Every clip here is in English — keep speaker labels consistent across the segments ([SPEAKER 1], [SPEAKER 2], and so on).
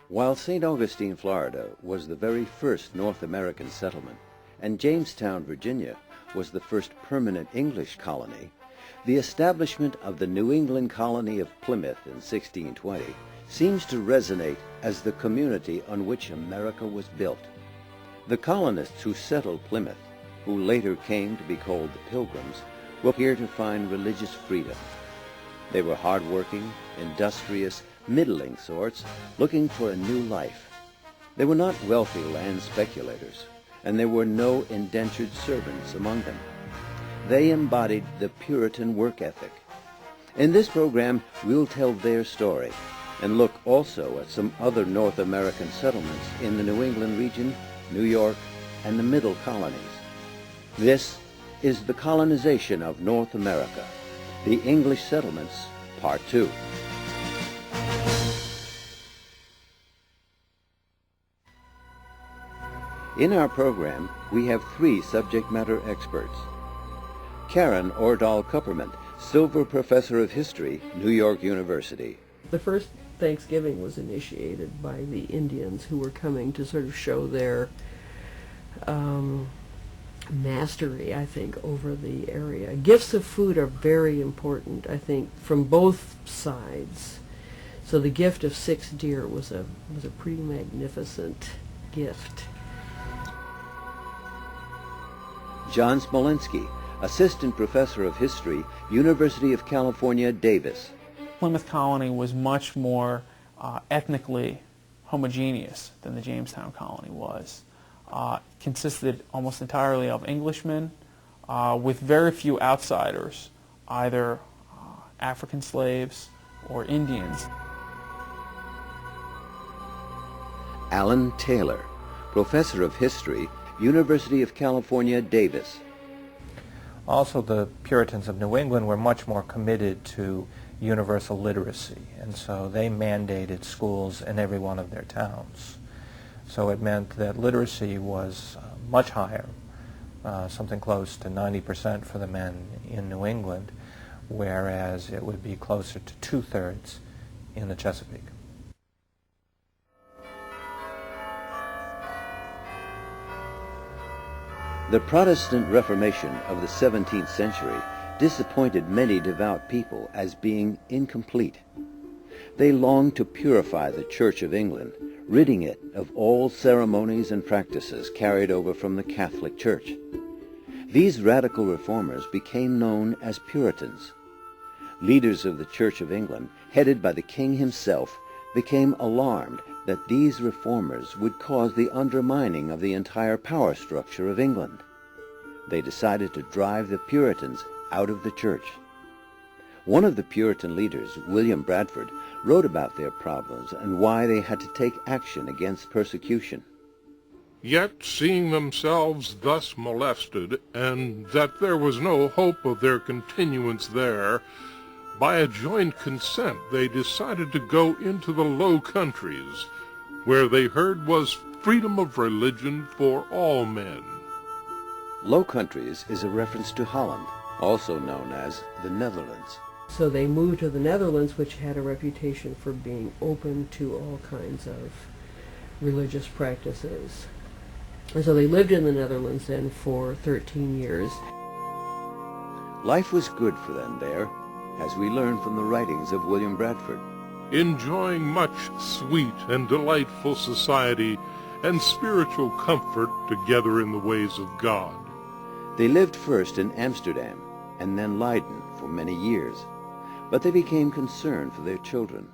[SPEAKER 1] While St. Augustine, Florida was the very first North American settlement, and Jamestown, Virginia was the first permanent English colony, the establishment of the New England colony of Plymouth in 1620 seems to resonate as the community on which America was built. The colonists who settled Plymouth, who later came to be called the Pilgrims, were here to find religious freedom. They were hard-working, industrious, middling sorts, looking for a new life. They were not wealthy land speculators, and there were no indentured servants among them. They embodied the Puritan work ethic. In this program, we'll tell their story and look also at some other North American settlements in the New England region, New York, and the Middle Colonies. This is the colonization of North America, the English settlements, Part 2. In our program, we have 3 subject matter experts. Karen Ordahl-Kupperman, Silver Professor of History, New York University.
[SPEAKER 2] The first Thanksgiving was initiated by the Indians, who were coming to sort of show their mastery, I think, over the area. Gifts of food are very important, I think, from both sides. So the gift of 6 deer was a pretty magnificent gift.
[SPEAKER 1] John Smolinski, Assistant Professor of History, University of California, Davis.
[SPEAKER 3] Plymouth colony was much more ethnically homogeneous than the Jamestown colony was. Consisted almost entirely of Englishmen with very few outsiders, either African slaves or Indians.
[SPEAKER 1] Alan Taylor, Professor of History, University of California, Davis.
[SPEAKER 4] Also, the Puritans of New England were much more committed to universal literacy, and so they mandated schools in every one of their towns. So it meant that literacy was much higher, something close to 90% for the men in New England, whereas it would be closer to 2/3 in the Chesapeake.
[SPEAKER 1] The Protestant Reformation of the 17th century disappointed many devout people as being incomplete. They longed to purify the Church of England, ridding it of all ceremonies and practices carried over from the Catholic Church. These radical reformers became known as Puritans. Leaders of the Church of England, headed by the king himself, became alarmed that these reformers would cause the undermining of the entire power structure of England. They decided to drive the Puritans out of the church. One of the Puritan leaders, William Bradford, wrote about their problems and why they had to take action against persecution.
[SPEAKER 5] Yet, seeing themselves thus molested, and that there was no hope of their continuance there, by a joint consent they decided to go into the Low Countries, where they heard was freedom of religion for all men.
[SPEAKER 1] Low Countries is a reference to Holland, also known as the Netherlands.
[SPEAKER 2] So they moved to the Netherlands, which had a reputation for being open to all kinds of religious practices. And so they lived in the Netherlands then for 13 years.
[SPEAKER 1] Life was good for them there, as we learn from the writings of William Bradford.
[SPEAKER 5] Enjoying much sweet and delightful society and spiritual comfort together in the ways of God.
[SPEAKER 1] They lived first in Amsterdam and then Leiden for many years, but they became concerned for their children.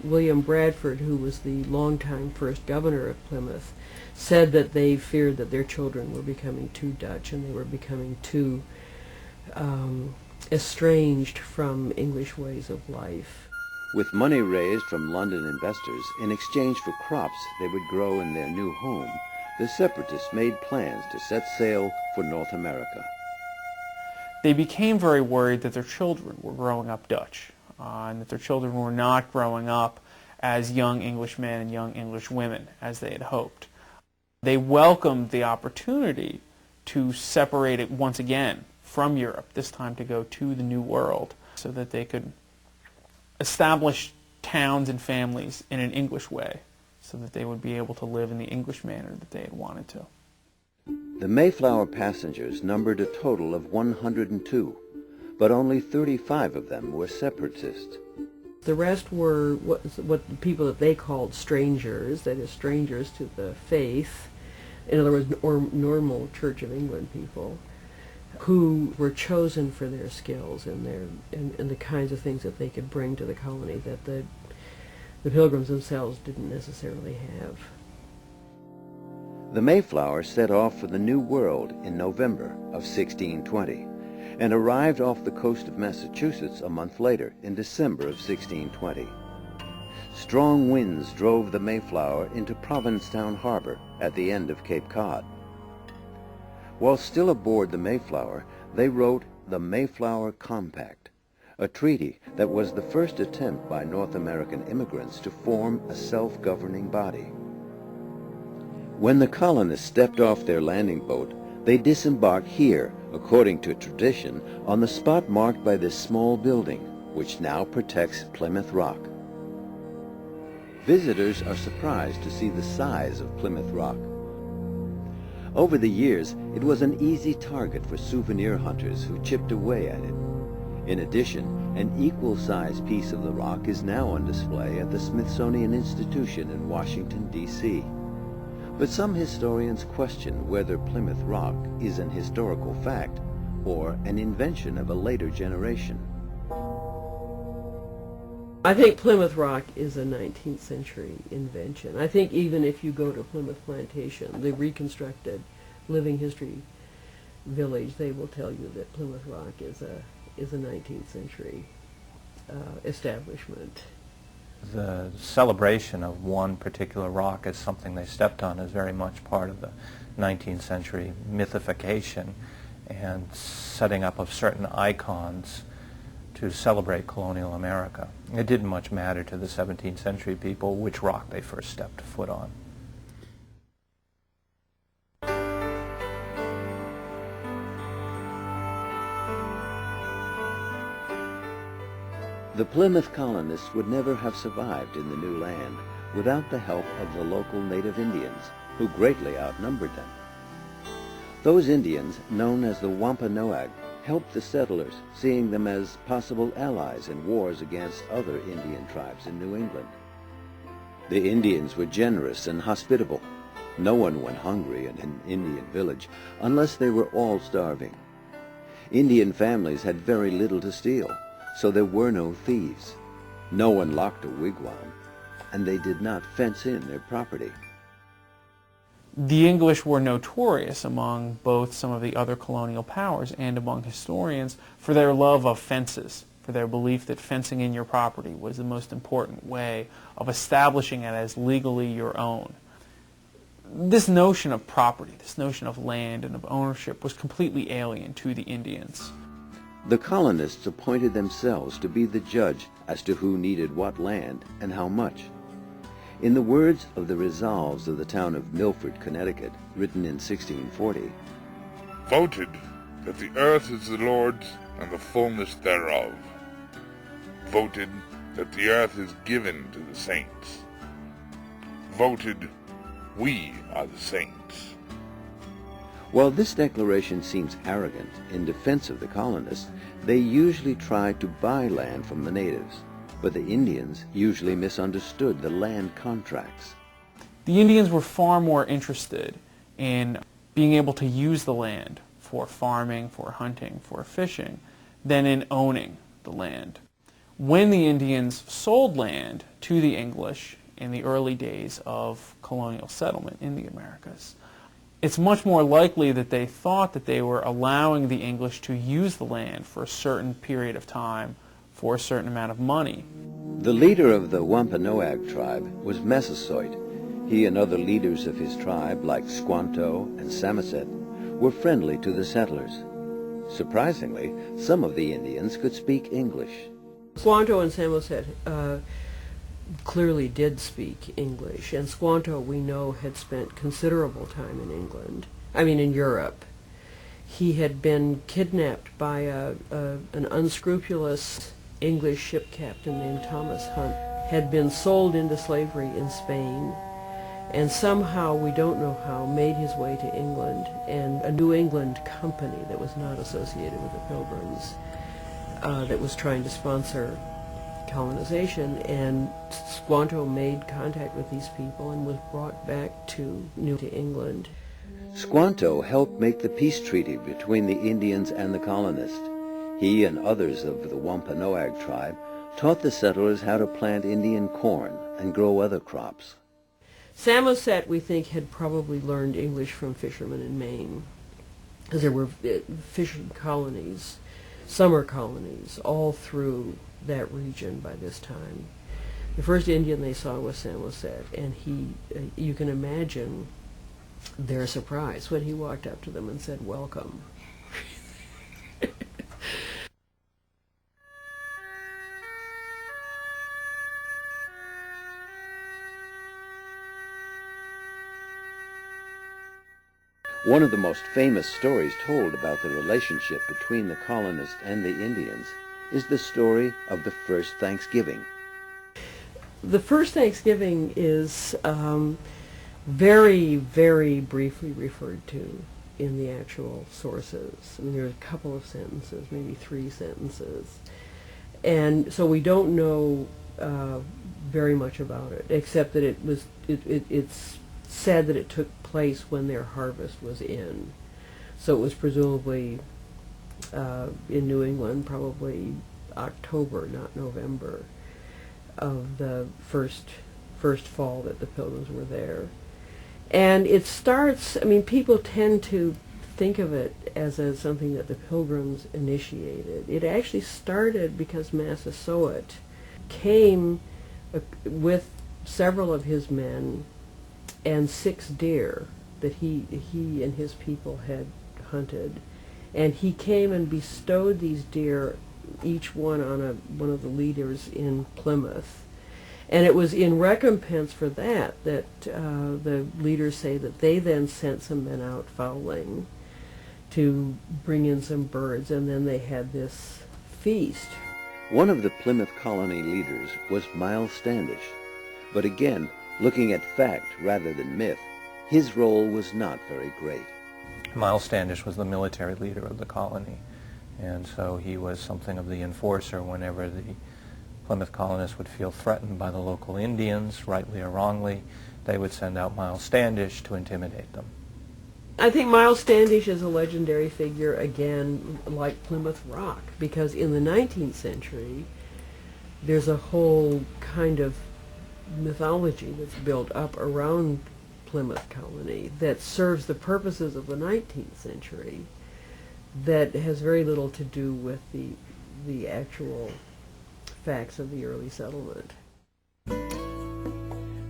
[SPEAKER 2] William Bradford, who was the longtime first governor of Plymouth, said that they feared that their children were becoming too Dutch and they were becoming too estranged from English ways of life.
[SPEAKER 1] With money raised from London investors in exchange for crops they would grow in their new home, the separatists made plans to set sail for North America.
[SPEAKER 3] They became very worried that their children were growing up Dutch, and that their children were not growing up as young Englishmen and young English women as they had hoped. They welcomed the opportunity to separate it once again from Europe, this time to go to the New World, so that they could establish towns and families in an English way, so that they would be able to live in the English manner that they had wanted to.
[SPEAKER 1] The Mayflower passengers numbered a total of 102, but only 35 of them were separatists.
[SPEAKER 2] The rest were what the people that they called strangers, that is, strangers to the faith, in other words, normal Church of England people, who were chosen for their skills and the kinds of things that they could bring to the colony that the Pilgrims themselves didn't necessarily have.
[SPEAKER 1] The Mayflower set off for the New World in November of 1620 and arrived off the coast of Massachusetts a month later in December of 1620. Strong winds drove the Mayflower into Provincetown Harbor at the end of Cape Cod. While still aboard the Mayflower, they wrote the Mayflower Compact, a treaty that was the first attempt by North American immigrants to form a self-governing body. When the colonists stepped off their landing boat, they disembarked here, according to tradition, on the spot marked by this small building, which now protects Plymouth Rock. Visitors are surprised to see the size of Plymouth Rock. Over the years, it was an easy target for souvenir hunters who chipped away at it. In addition, an equal-sized piece of the rock is now on display at the Smithsonian Institution in Washington, D.C. But some historians question whether Plymouth Rock is an historical fact or an invention of a later generation.
[SPEAKER 2] I think Plymouth Rock is a 19th century invention. I think even if you go to Plymouth Plantation, the reconstructed living history village, they will tell you that Plymouth Rock is a 19th century establishment.
[SPEAKER 4] The celebration of one particular rock as something they stepped on is very much part of the 19th century mythification and setting up of certain icons to celebrate colonial America. It didn't much matter to the 17th century people which rock they first stepped foot on.
[SPEAKER 1] The Plymouth colonists would never have survived in the new land without the help of the local native Indians, who greatly outnumbered them. Those Indians, known as the Wampanoag, helped the settlers, seeing them as possible allies in wars against other Indian tribes in New England. The Indians were generous and hospitable. No one went hungry in an Indian village unless they were all starving. Indian families had very little to steal, so there were no thieves. No one locked a wigwam, and they did not fence in their property.
[SPEAKER 3] The English were notorious among both some of the other colonial powers and among historians for their love of fences, for their belief that fencing in your property was the most important way of establishing it as legally your own. This notion of property, this notion of land and of ownership was completely alien to the Indians.
[SPEAKER 1] The colonists appointed themselves to be the judge as to who needed what land and how much. In the words of the resolves of the town of Milford, Connecticut, written in 1640,
[SPEAKER 6] voted that the earth is the Lord's and the fullness thereof. Voted that the earth is given to the saints. Voted, we are the saints.
[SPEAKER 1] While this declaration seems arrogant in defense of the colonists, they usually tried to buy land from the natives, but the Indians usually misunderstood the land contracts.
[SPEAKER 3] The Indians were far more interested in being able to use the land for farming, for hunting, for fishing, than in owning the land. When the Indians sold land to the English in the early days of colonial settlement in the Americas, it's much more likely that they thought that they were allowing the English to use the land for a certain period of time for a certain amount of money.
[SPEAKER 1] The leader of the Wampanoag tribe was Massasoit. He and other leaders of his tribe, like Squanto and Samoset, were friendly to the settlers. Surprisingly, some of the Indians could speak English.
[SPEAKER 2] Squanto and Samoset clearly did speak English, and Squanto, we know, had spent considerable time in Europe. He had been kidnapped by an unscrupulous English ship captain named Thomas Hunt, had been sold into slavery in Spain, and somehow, we don't know how, made his way to England, and a New England company that was not associated with the Pilgrims that was trying to sponsor colonization, and Squanto made contact with these people and was brought back to New England.
[SPEAKER 1] Squanto helped make the peace treaty between the Indians and the colonists. He and others of the Wampanoag tribe taught the settlers how to plant Indian corn and grow other crops.
[SPEAKER 2] Samoset, we think, had probably learned English from fishermen in Maine, because there were fishing colonies, summer colonies, all through that region by this time. The first Indian they saw was Samoset, and you can imagine their surprise when he walked up to them and said, "Welcome."
[SPEAKER 1] One of the most famous stories told about the relationship between the colonists and the Indians is the story of the first Thanksgiving.
[SPEAKER 2] The first Thanksgiving is very, very briefly referred to in the actual sources. I mean, there are a couple of sentences, maybe 3 sentences. And so we don't know very much about it, except that it's said that it took place when their harvest was in. So it was presumably in New England, probably October, not November, of the first fall that the Pilgrims were there. And it starts, I mean, people tend to think of it as something that the Pilgrims initiated. It actually started because Massasoit came with several of his men and 6 deer that he and his people had hunted. And he came and bestowed these deer, each one on one of the leaders in Plymouth. And it was in recompense for that the leaders say that they then sent some men out fowling to bring in some birds, and then they had this feast.
[SPEAKER 1] One of the Plymouth colony leaders was Miles Standish, but again, looking at fact rather than myth, his role was not very great.
[SPEAKER 4] Miles Standish was the military leader of the colony, and so he was something of the enforcer whenever the Plymouth colonists would feel threatened by the local Indians, rightly or wrongly. They would send out Miles Standish to intimidate them.
[SPEAKER 2] I think Miles Standish is a legendary figure, again, like Plymouth Rock, because in the 19th century, there's a whole kind of mythology that's built up around Plymouth colony that serves the purposes of the 19th century that has very little to do with the actual facts of the early settlement.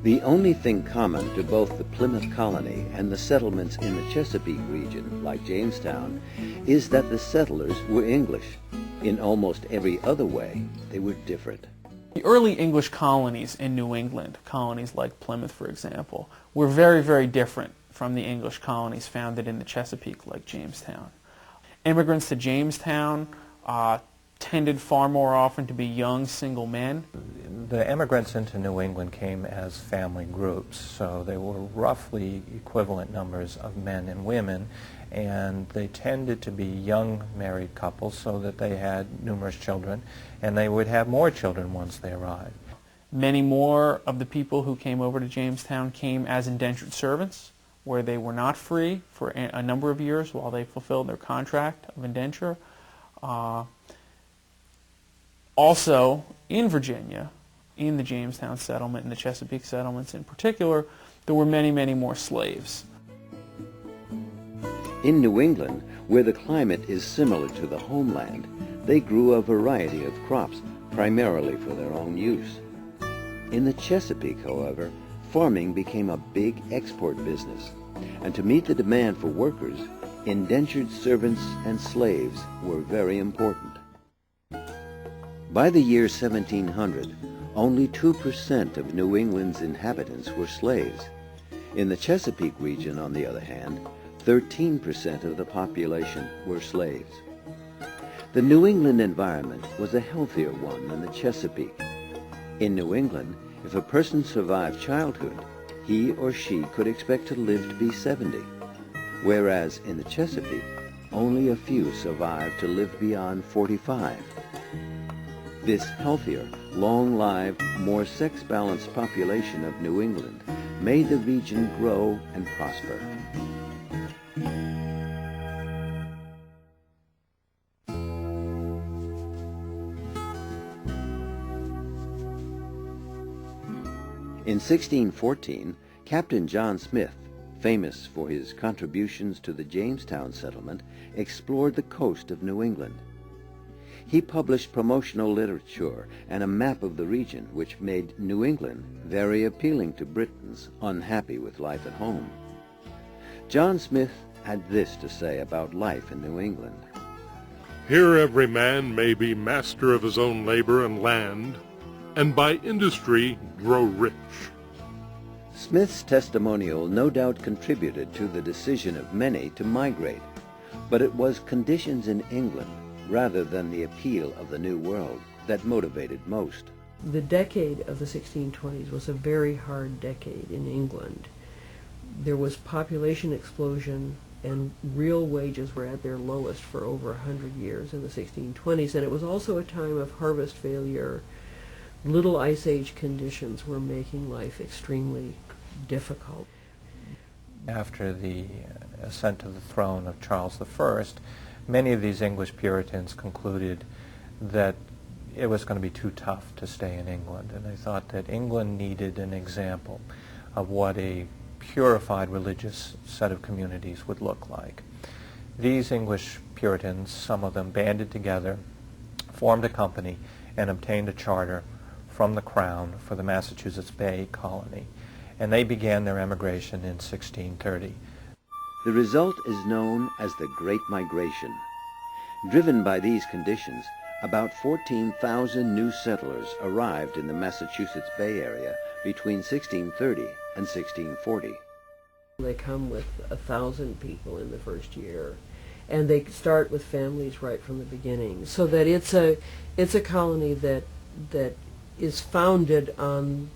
[SPEAKER 1] The only thing common to both the Plymouth colony and the settlements in the Chesapeake region, like Jamestown, is that the settlers were English. In almost every other way, they were different.
[SPEAKER 3] The early English colonies in New England, colonies like Plymouth, for example, were very, very different from the English colonies founded in the Chesapeake, like Jamestown. Immigrants to Jamestown tended far more often to be young single men.
[SPEAKER 4] The immigrants into New England came as family groups, so they were roughly equivalent numbers of men and women, and they tended to be young married couples so that they had numerous children, and they would have more children once they arrived.
[SPEAKER 3] Many more of the people who came over to Jamestown came as indentured servants, where they were not free for a number of years while they fulfilled their contract of indenture. Also, in Virginia, in the Jamestown settlement and the Chesapeake settlements in particular, there were many, many more slaves.
[SPEAKER 1] In New England, where the climate is similar to the homeland, they grew a variety of crops, primarily for their own use. In the Chesapeake, however, farming became a big export business, and to meet the demand for workers, indentured servants and slaves were very important. By the year 1700, only 2% of New England's inhabitants were slaves. In the Chesapeake region, on the other hand, 13% of the population were slaves. The New England environment was a healthier one than the Chesapeake. In New England, if a person survived childhood, he or she could expect to live to be 70, whereas in the Chesapeake, only a few survived to live beyond 45. This healthier, long-lived, more sex-balanced population of New England made the region grow and prosper. In 1614, Captain John Smith, famous for his contributions to the Jamestown settlement, explored the coast of New England. He published promotional literature and a map of the region which made New England very appealing to Britons unhappy with life at home. John Smith had this to say about life in New England.
[SPEAKER 5] Here every man may be master of his own labor and land, and by industry grow rich.
[SPEAKER 1] Smith's testimonial no doubt contributed to the decision of many to migrate, but it was conditions in England rather than the appeal of the New World that motivated most.
[SPEAKER 2] The decade of the 1620s was a very hard decade in England. There was population explosion, and real wages were at their lowest for over 100 years in the 1620s, and it was also a time of harvest failure. Little Ice Age conditions were making life extremely difficult.
[SPEAKER 4] After the ascent to the throne of Charles I, many of these English Puritans concluded that it was going to be too tough to stay in England, and they thought that England needed an example of what a purified religious set of communities would look like. These English Puritans, some of them banded together, formed a company, and obtained a charter from the Crown for the Massachusetts Bay Colony, and they began their emigration in 1630.
[SPEAKER 1] The result is known as the Great Migration. Driven by these conditions, about 14,000 new settlers arrived in the Massachusetts Bay Area between 1630 and 1640.
[SPEAKER 2] They come with 1,000 people in the first year, and they start with families right from the beginning, so that it's a colony that is founded on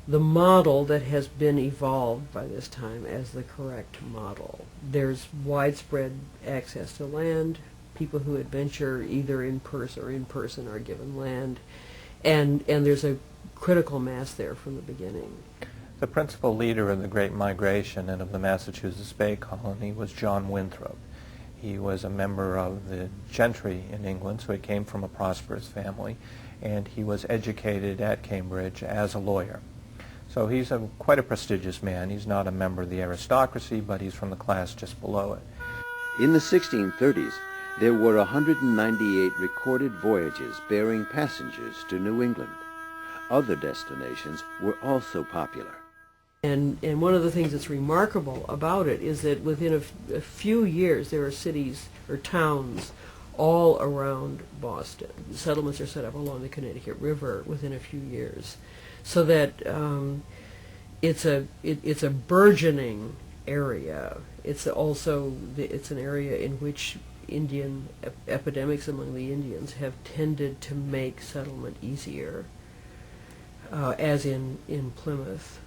[SPEAKER 2] the model that has been evolved by this time as the correct model. There's widespread access to land. People who adventure either in person are given land, and there's a critical mass there from the beginning.
[SPEAKER 4] The principal leader of the Great Migration and of the Massachusetts Bay Colony was John Winthrop. He was a member of the gentry in England, so he came from a prosperous family, and he was educated at Cambridge as a lawyer. So he's quite a prestigious man. He's not a member of the aristocracy, but he's from the class just below it.
[SPEAKER 1] In the 1630s, there were 198 recorded voyages bearing passengers to New England. Other destinations were also popular.
[SPEAKER 2] And one of the things that's remarkable about it is that within a few years there are cities or towns all around Boston. Settlements are set up along the Connecticut River within a few years, so that it's a burgeoning area. It's also it's an area in which Indian epidemics among the Indians have tended to make settlement easier, as in Plymouth.